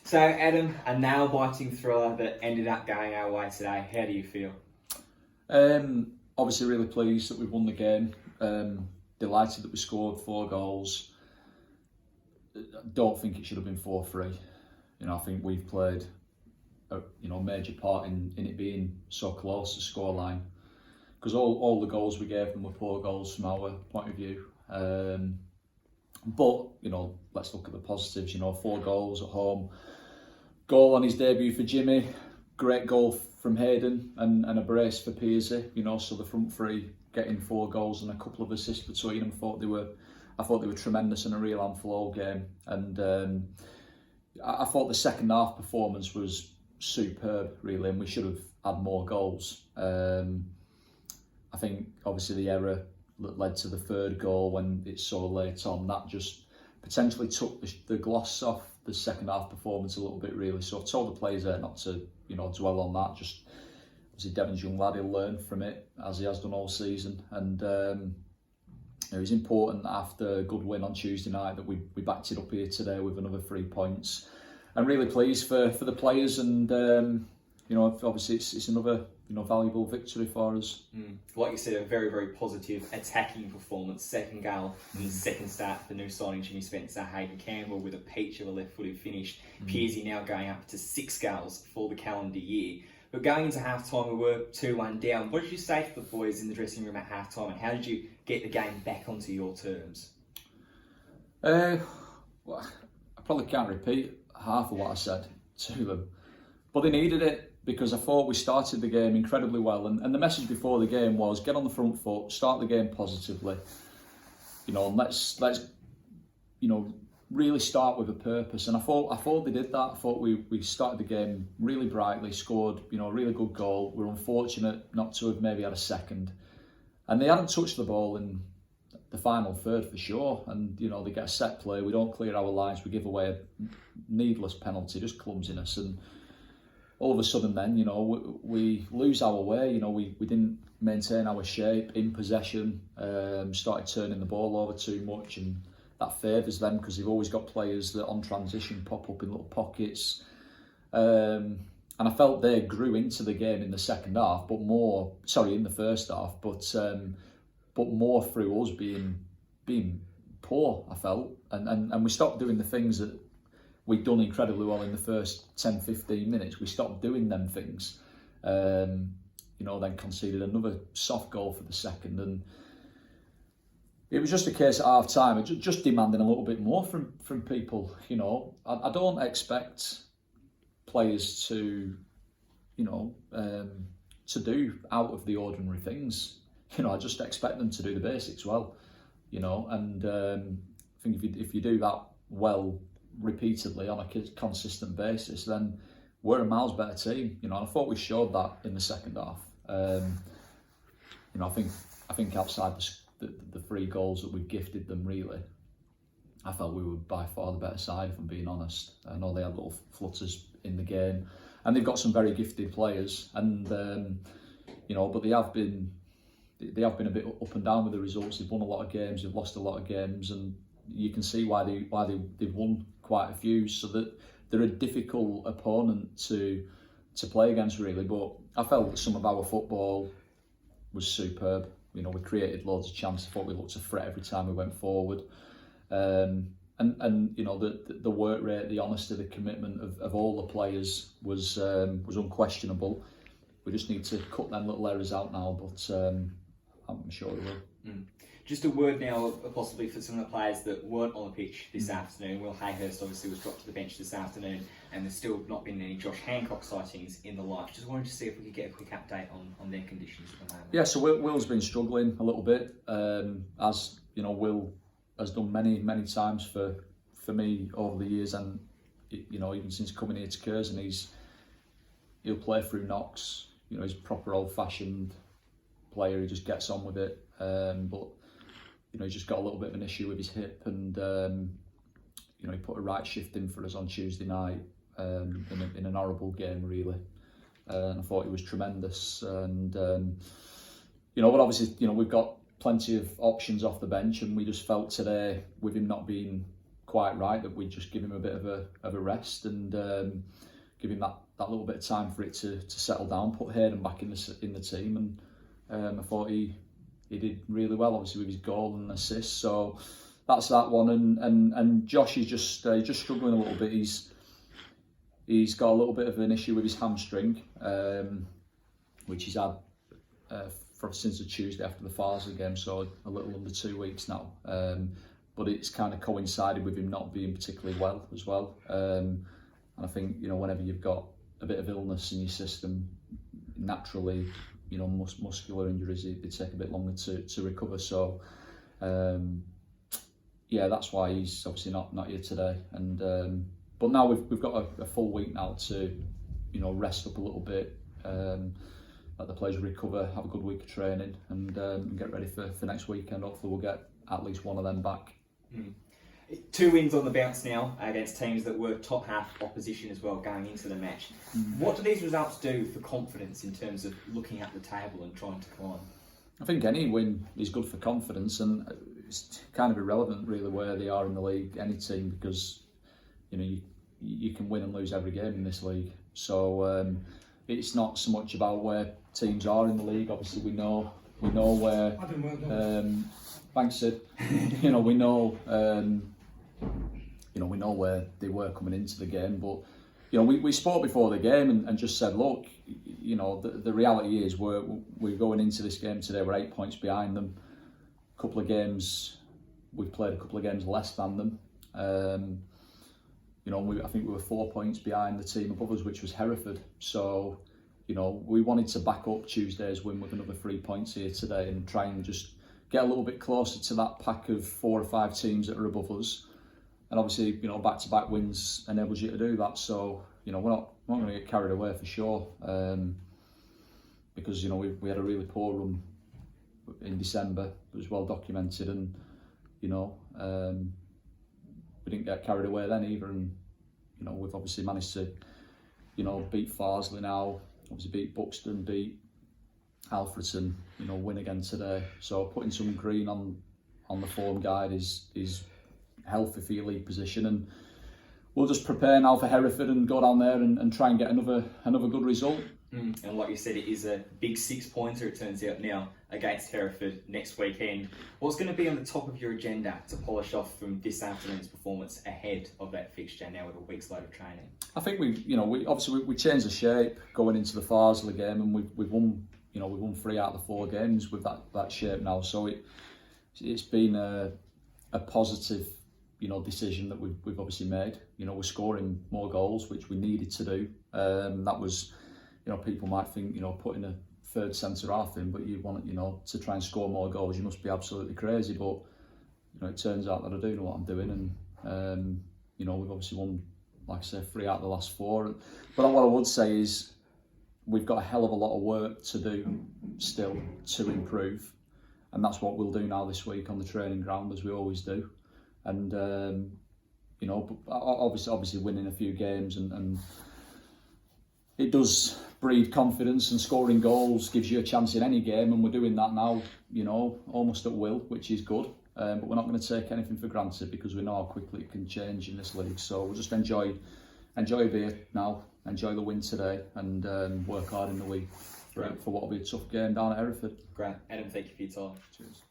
So, Adam, a nail-biting thriller that ended up going our way today. How do you feel? Obviously really pleased that we've won the game. Delighted that we scored 4 goals. Don't think it should have been 4-3. I think we've played a major part in it being so close to scoreline. Because all the goals we gave them were poor goals from our point of view. But let's look at the positives. 4 goals at home. Goal on his debut for Jimmy. Great goal from Hayden and a brace for Pearsy. So the front three getting 4 goals and a couple of assists between them. I thought they were tremendous and a real handful all game. And I thought the second half performance was superb, really, and we should have had more goals. I think obviously the error that led to the 3rd goal when it's so late on, that just potentially took the gloss off the second half performance a little bit, really. So I've told the players there not to dwell on that. Just obviously Devon's young lad, he'll learn from it as he has done all season. And it was important after a good win on Tuesday night that we backed it up here today with another 3 points. I'm really pleased for the players, and obviously it's another valuable victory for us. Like you said, a very, very positive attacking performance. Second goal in the second start for the new signing Jimmy Spencer, Hayden Campbell with a peach of a left-footed finish. Pearsy now going up to 6 goals for the calendar year. But going into half-time, we were 2-1 down. What did you say to the boys in the dressing room at half-time, and how did you get the game back onto your terms? Well, I probably can't repeat half of what I said to them, but they needed it, because I thought we started the game incredibly well, and the message before the game was get on the front foot, start the game positively. Let's really start with a purpose, and I thought they did that. I thought we started the game really brightly, scored a really good goal. We're unfortunate not to have maybe had a second, and they hadn't touched the ball in the final third for sure. And they get a set play, we don't clear our lines, we give away a needless penalty, just clumsiness, and all of a sudden then, we lose our way. We didn't maintain our shape in possession, started turning the ball over too much, and that favours them because they've always got players that on transition pop up in little pockets. And I felt they grew into the game in the second half, in the first half, but more through us being poor, I felt. And we stopped doing the things that we'd done incredibly well in the first 10-15 minutes. We stopped doing them things. Then conceded another soft goal for the second, and it was just a case at half time, just demanding a little bit more from people. I don't expect players to do out of the ordinary things. I just expect them to do the basics well. And I think if you do that well repeatedly on a consistent basis, then we're a miles better team. And I thought we showed that in the second half. I think outside the 3 goals that we gifted them, really, I felt we were by far the better side, if I'm being honest. I know they had little flutters in the game, and they've got some very gifted players, and but they have been a bit up and down with the results. They've won a lot of games, they've lost a lot of games, and you can see why they've won quite a few. So that they're a difficult opponent to play against, really. But I felt that some of our football was superb. We created loads of chances. I thought we looked a threat every time we went forward. And the work rate, the honesty, the commitment of all the players was unquestionable. We just need to cut them little errors out now, but I'm sure we will. Just a word now, possibly for some of the players that weren't on the pitch this afternoon. Will Hayhurst obviously was dropped to the bench this afternoon, and there's still not been any Josh Hancock sightings in the life. Just wanted to see if we could get a quick update on their conditions at the moment. Yeah, so Will's been struggling a little bit, as Will has done many times for me over the years, and even since coming here to Curzon, he'll play through knocks. He's a proper old-fashioned player. He just gets on with it, but he's just got a little bit of an issue with his hip, and he put a right shift in for us on Tuesday night in an horrible game, really. And I thought he was tremendous. And but obviously we've got plenty of options off the bench, and we just felt today, with him not being quite right that we just give him a bit of a rest and give him that little bit of time for it to settle down, put Hayden back in the team, and I thought he did really well, obviously with his goal and assist. So that's that one, and Josh is just struggling a little bit. He's got a little bit of an issue with his hamstring, which he's had since the Tuesday after the Farsley game, so a little under 2 weeks now. But it's kind of coincided with him not being particularly well as well. And I think, whenever you've got a bit of illness in your system, naturally, muscular injuries, they take a bit longer to recover. So, that's why he's obviously not here today. And but now we've got a full week now to, rest up a little bit, let the players recover, have a good week of training, and get ready for next weekend. Hopefully we'll get at least one of them back. 2 wins on the bounce now against teams that were top half opposition as well going into the match. What do these results do for confidence in terms of looking at the table and trying to climb? I think any win is good for confidence, and it's kind of irrelevant really where they are in the league, any team, because you can win and lose every game in this league. So it's not so much about where teams are in the league. Obviously we know where. Thanks, Sid. We know where they were coming into the game, but we spoke before the game and just said, look, the reality is we're going into this game today. We're 8 points behind them. We've played a couple of games less than them. I think we were 4 points behind the team above us, which was Hereford. So, we wanted to back up Tuesday's win with another 3 points here today and try and just get a little bit closer to that pack of 4 or 5 teams that are above us. And obviously, back-to-back wins enables you to do that. So, we're not going to get carried away for sure, because we had a really poor run in December. It was well documented, and we didn't get carried away then either. And we've obviously managed to beat Farsley now, obviously beat Buxton, beat Alfreton, win again today. So putting some green on the form guide is healthy for your league position, and we'll just prepare now for Hereford and go down there and try and get another good result. And like you said, it is a big 6 pointer, it turns out now, against Hereford next weekend. What's going to be on the top of your agenda to polish off from this afternoon's performance ahead of that fixture now with a week's load of training? I think we changed the shape going into the Farsley game, and we've won 3 out of the 4 games with that shape now. So it's been a positive decision that we've obviously made. We're scoring more goals, which we needed to do. That was, people might think, putting a third centre half in, but you want to try and score more goals, you must be absolutely crazy. But it turns out that I do know what I'm doing, and we've obviously won, like I say, 3 out of the last 4. But what I would say is we've got a hell of a lot of work to do still to improve, and that's what we'll do now this week on the training ground, as we always do. And obviously winning a few games and it does breed confidence, and scoring goals gives you a chance in any game, and we're doing that now, almost at will, which is good. But we're not going to take anything for granted, because we know how quickly it can change in this league. So we'll just enjoy a beer now, enjoy the win today, and work hard in the week for what will be a tough game down at Hereford. Great. Adam, thank you for your time. Cheers.